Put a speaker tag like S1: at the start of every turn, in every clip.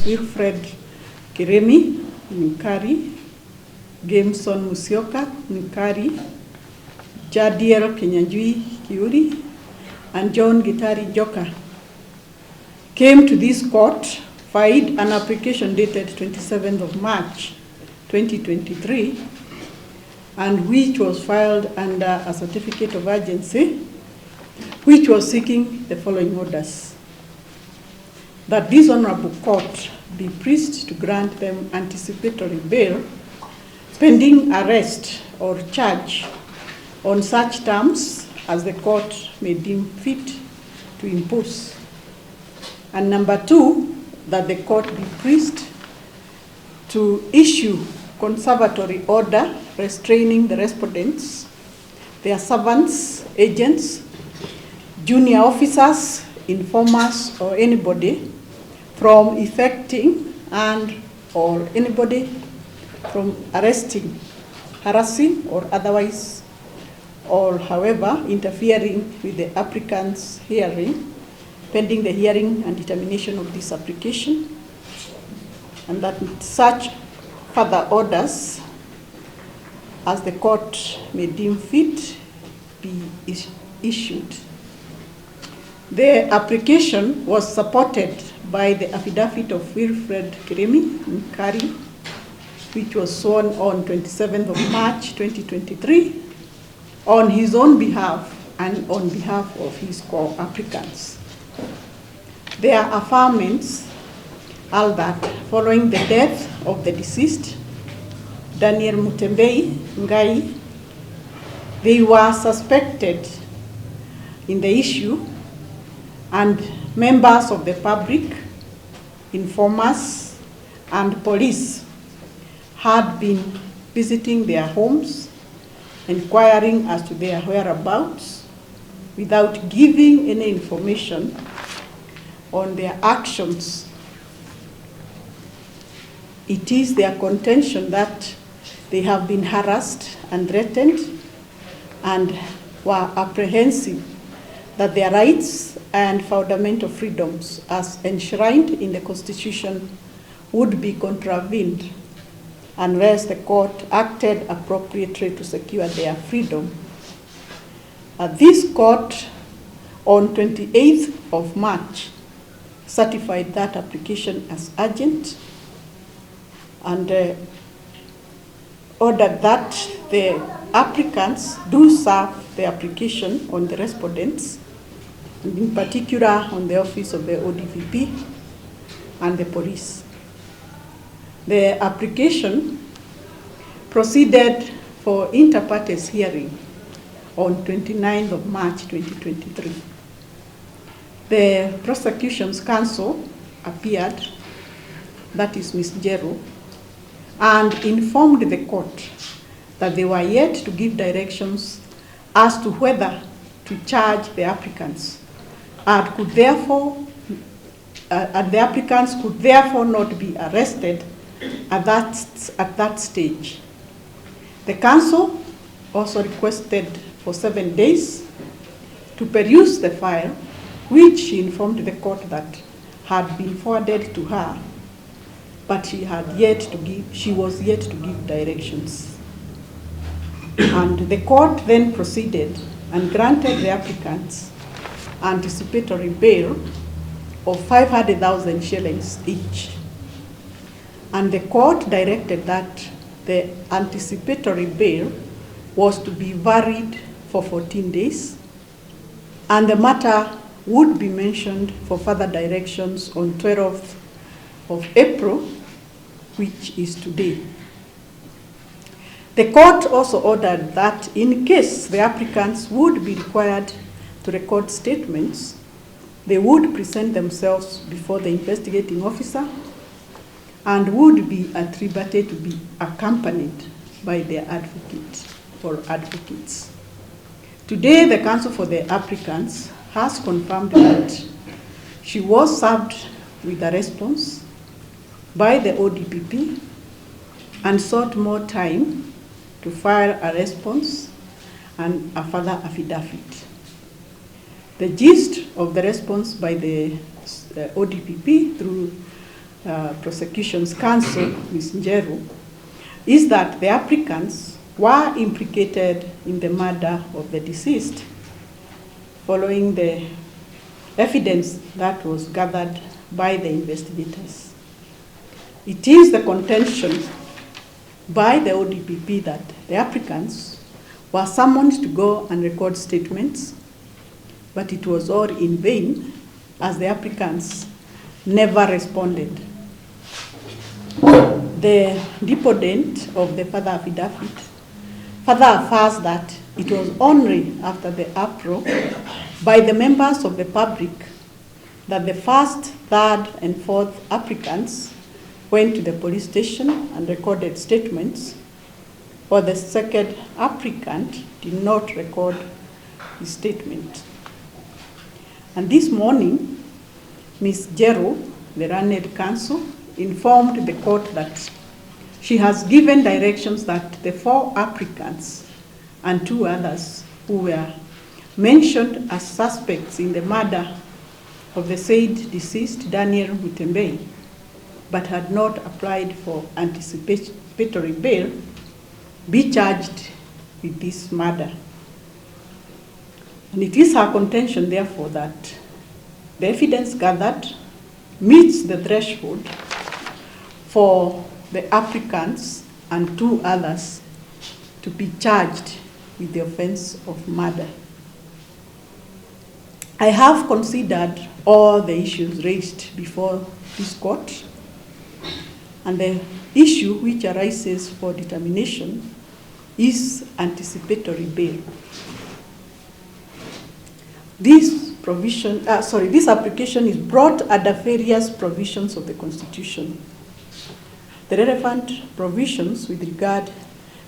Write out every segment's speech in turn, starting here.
S1: Wilfred Kiremi, Nkari, Jameson Musioka, Nkari, Jadiel Kenyanjui Kiuri, and John Gitari Joka, came to this court, filed an application dated 27th of March 2023, and which was filed under a certificate of urgency, which was seeking the following orders: that this honorable court be pleased to grant them anticipatory bail pending arrest or charge on such terms as the court may deem fit to impose. And number two, that the court be pleased to issue conservatory order restraining the respondents, their servants, agents, junior officers, informers, or anybody from effecting and or anybody from arresting, harassing, or otherwise, or however interfering with the applicant's hearing, pending the hearing and determination of this application, and that such further orders as the court may deem fit be issued. The application was supported by the affidavit of Wilfred Kiremi Nkari, which was sworn on 27th of March 2023 on his own behalf and on behalf of his co-applicants. Their affirmance are that following the death of the deceased, Daniel Mutembei Ngai, they were suspected in the issue, and members of the public, informers, and police had been visiting their homes, inquiring as to their whereabouts, without giving any information on their actions. It is their contention that they have been harassed and threatened and were apprehensive that their rights and fundamental freedoms as enshrined in the Constitution would be contravened unless the court acted appropriately to secure their freedom. This court on 28th of March certified that application as urgent and ordered that the applicants do serve the application on the respondents, and in particular on the office of the ODVP and the police. The application proceeded for inter partes hearing on 29th of March 2023. The prosecution's counsel appeared, that is Ms. Jero, and informed the court that they were yet to give directions as to whether to charge the applicants, and could therefore, the applicants could therefore not be arrested at that stage. The counsel also requested for 7 days to peruse the file, which she informed the court that had been forwarded to her, but she was yet to give directions. And the court then proceeded and granted the applicants anticipatory bail of 500,000 shillings each. And the court directed that the anticipatory bail was to be varied for 14 days, and the matter would be mentioned for further directions on 12th of April, which is today. The court also ordered that in case the applicants would be required to record statements, they would present themselves before the investigating officer and would be attributed to be accompanied by their advocate or advocates. Today, the counsel for the applicants has confirmed that she was served with a response by the ODPP and sought more time to file a response and a further affidavit. The gist of the response by the ODPP through Prosecution's counsel, Ms. Njeru, is that the applicants were implicated in the murder of the deceased following the evidence that was gathered by the investigators. It is the contention by the ODPP that the applicants were summoned to go and record statements, but it was all in vain as the applicants never responded. The deponent of the further affidavit further affirms that it was only after the uproar by the members of the public that the first, third, and fourth applicants went to the police station and recorded statements, while the second applicant did not record his statement. And this morning, Ms. Njeru, the learned counsel, informed the court that she has given directions that the 4 applicants and 2 others who were mentioned as suspects in the murder of the said deceased Daniel Mutembei, but had not applied for anticipatory bail, be charged with this murder. And it is her contention, therefore, that the evidence gathered meets the threshold for the applicants and 2 others to be charged with the offense of murder. I have considered all the issues raised before this court, and the issue which arises for determination is anticipatory bail. This application is brought under various provisions of the Constitution. The relevant provisions with regard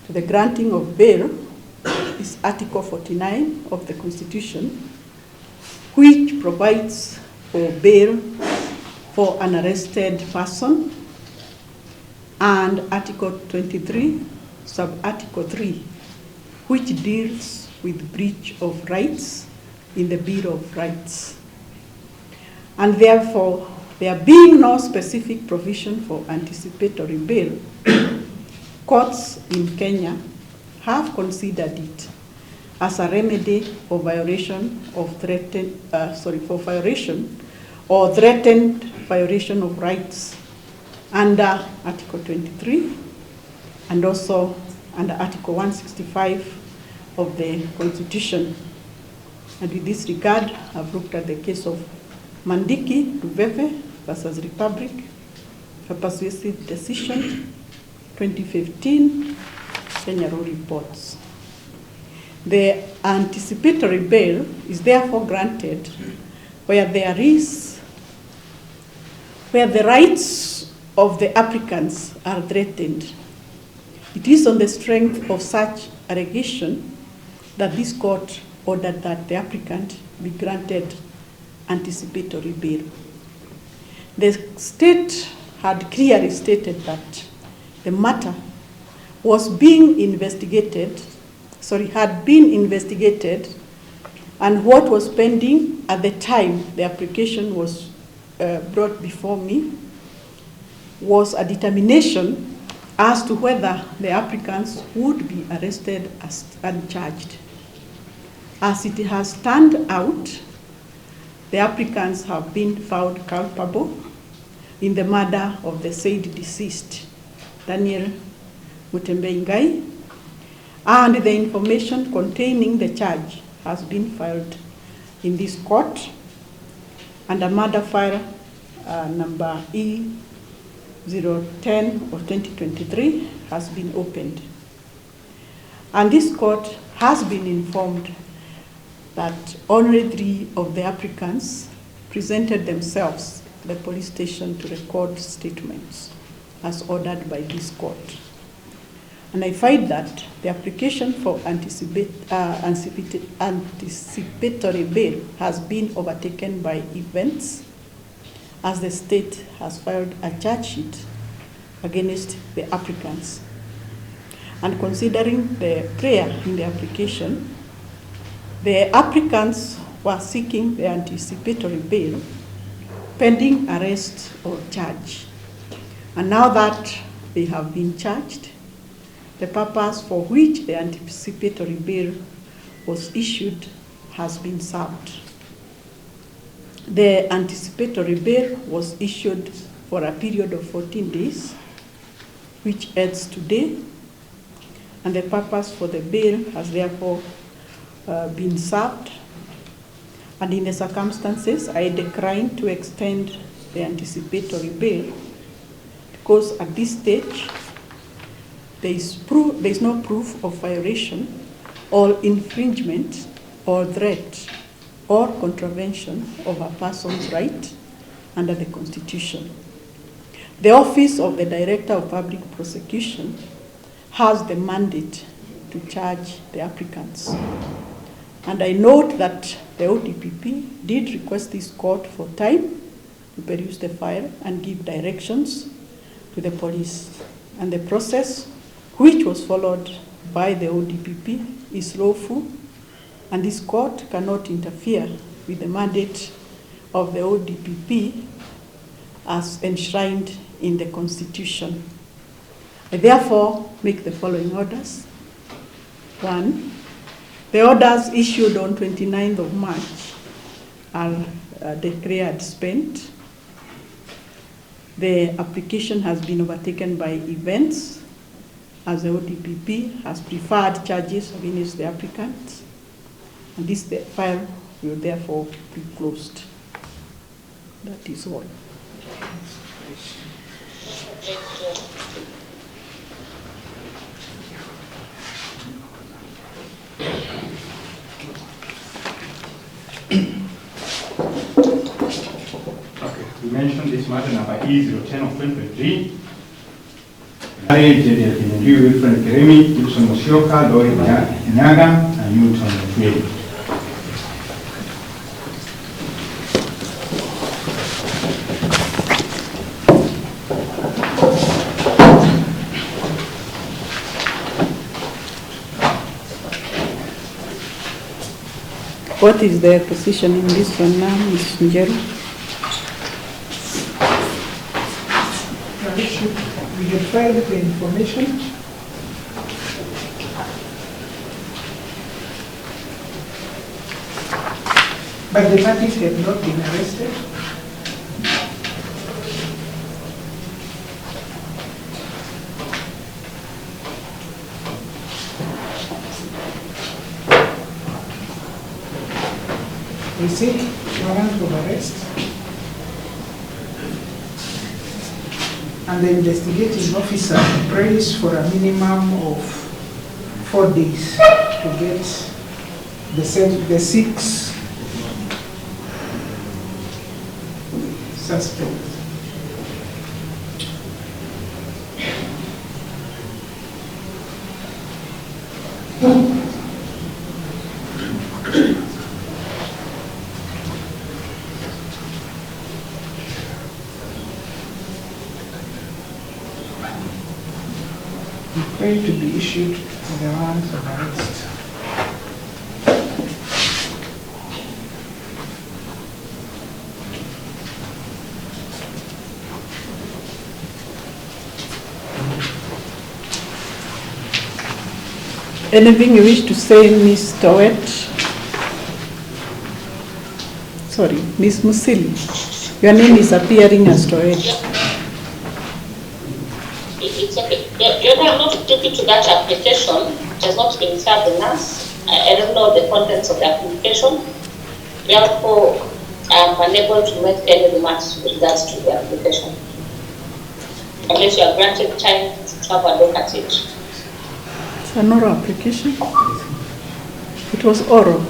S1: to the granting of bail is Article 49 of the Constitution, which provides for bail for an arrested person, and Article 23, sub-Article 3, which deals with breach of rights in the Bill of Rights. And therefore, there being no specific provision for anticipatory bail, courts in Kenya have considered it as a remedy for violation of threatened violation of rights under Article 23 and also under Article 165 of the Constitution. And in this regard, I've looked at the case of Mandiki Luveve versus Republic, a persuasive decision, 2015, Kenya Law Reports. The anticipatory bail is therefore granted where the rights of the applicants are threatened. It is on the strength of such allegation that this court ordered that the applicant be granted anticipatory bail. The state had clearly stated that the matter was being investigated, had been investigated, and what was pending at the time the application was brought before me was a determination as to whether the applicants would be arrested as uncharged. As it has turned out, the applicants have been found culpable in the murder of the said deceased, Daniel Mutembei, and the information containing the charge has been filed in this court, and a murder file number E010 of 2023 has been opened. And this court has been informed that only 3 of the applicants presented themselves at the police station to record statements as ordered by this court. And I find that the application for anticipatory bail has been overtaken by events, as the state has filed a charge sheet against the applicants. And considering the prayer in the application, the applicants were seeking the anticipatory bail pending arrest or charge. And now that they have been charged, the purpose for which the anticipatory bail was issued has been served. The anticipatory bail was issued for a period of 14 days, which ends today, and the purpose for the bail has therefore been served. And in the circumstances, I decline to extend the anticipatory bail because at this stage, there is no proof of violation or infringement or threat or contravention of a person's right under the Constitution. The Office of the Director of Public Prosecution has the mandate to charge the applicants. And I note that the ODPP did request this court for time to peruse the file and give directions to the police. And the process, which was followed by the ODPP, is lawful, and this court cannot interfere with the mandate of the ODPP as enshrined in the Constitution. I therefore make the following orders. 1, the orders issued on 29th of March are declared spent. The application has been overtaken by events, as the ODPP has preferred charges against the applicants, and this file will therefore be closed. That is all.
S2: Okay, we mentioned this matter number E010 of 2023. Marriage of Wilfred Keremi, Gibson Mosioka, Lori Nyaga, and Newton Mutembei.
S1: What is their position in this one now, Ms. Njeru?
S3: We have filed the information. But the parties have not been arrested. We seek warrant of arrest, and the investigating officer prays for a minimum of 4 days to get the 6 suspects. We pray to be issued the warrant of arrest.
S1: Anything you wish to say, Ms. Towet? Sorry, Ms. Musili. Your name is appearing as Towet.
S4: It's okay. Your Honor, I'm not privy to that application. It has not been served on us. I don't know the contents of the application. Therefore, I'm unable to make any remarks with regards to the application. Unless you are granted time to have a look at it.
S1: It's an oral application. It was oral.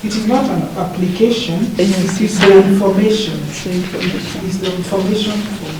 S3: It is not an application,
S1: Yes,
S3: it is the information.
S1: It's the information.
S3: It is the information form.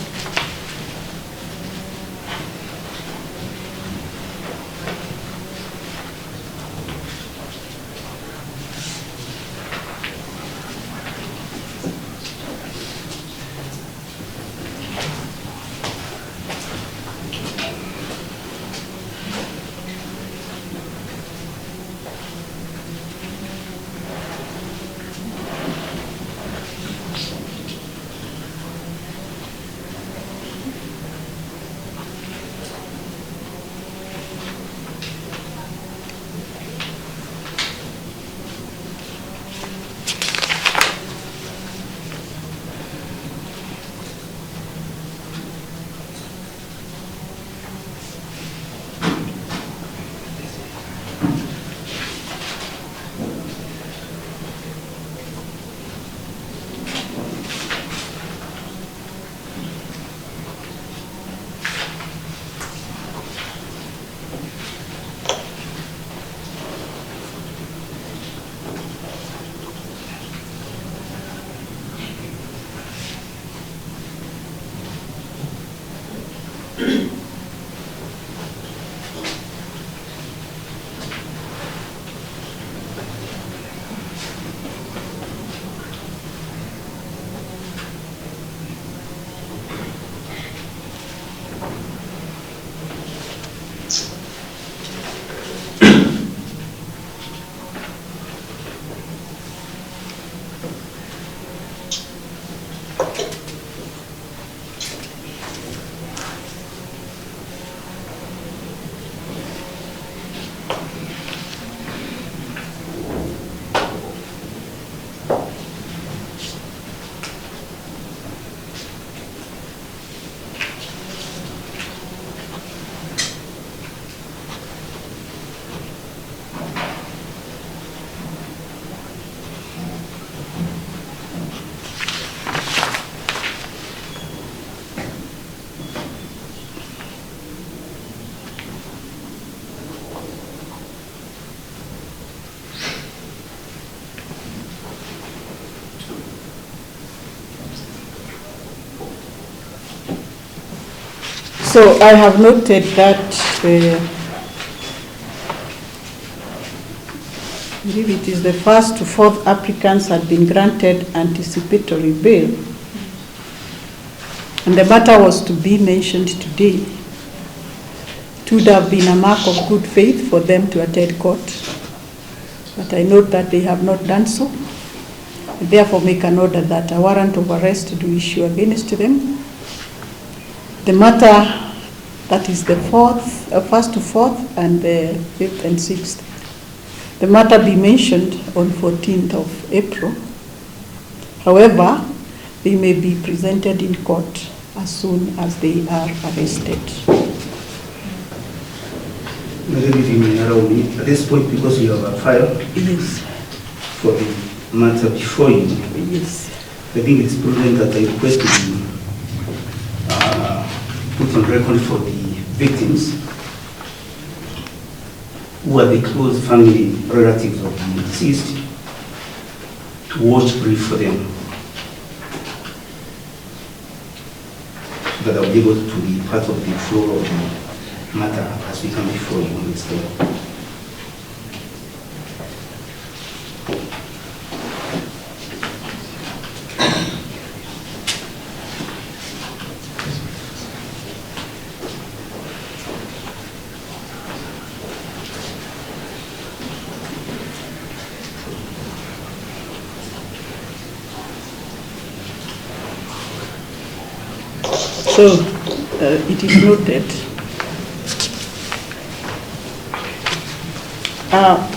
S1: So I have noted that I believe it is the first to fourth applicants had been granted anticipatory bail, and the matter was to be mentioned today. It would have been a mark of good faith for them to attend court, but I note that they have not done so. I therefore make an order that a warrant of arrest do issue against them. The matter, that is the first to fourth and the fifth and sixth, the matter be mentioned on 14th of April. However, they may be presented in court as soon as they are arrested.
S5: Maybe if you may allow me, at this point, because you have a file
S1: Yes.
S5: for the matter before you,
S1: Yes.
S5: I think it's prudent that I request to be put on record for the victims who are the close family relatives of the deceased to watch brief for them, so that I'll be able to be part of the flow of the matter as we come before you on this day.
S1: So it is noted.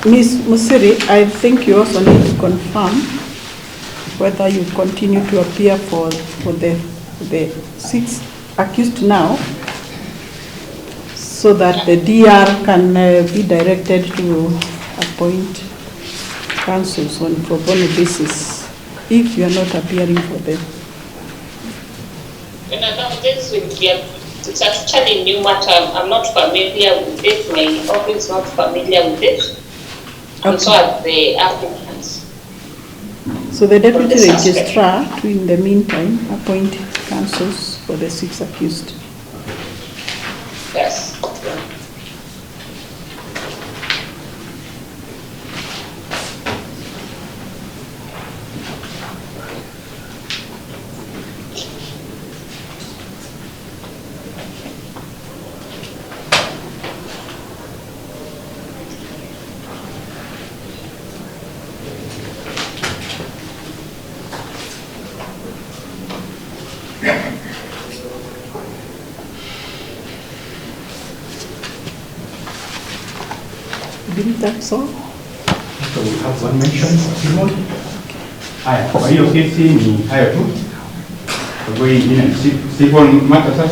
S1: Ms. Musiri, I think you also need to confirm whether you continue to appear for the 6 accused now, so that the DR can be directed to appoint counsels on pro bono basis if you are not appearing for them.
S4: It's actually a new matter. I'm not familiar with it. My office is not familiar with it. And so are the applicants.
S1: So the deputy registrar, to in the meantime, appoint counsels for the 6 accused.
S4: Yes.
S1: Didn't that so?
S2: So we have one mention, Simon. Haya, kwa hiyo kesi ni hayo tu. Kwa hiyo ingine, civil matter sasa.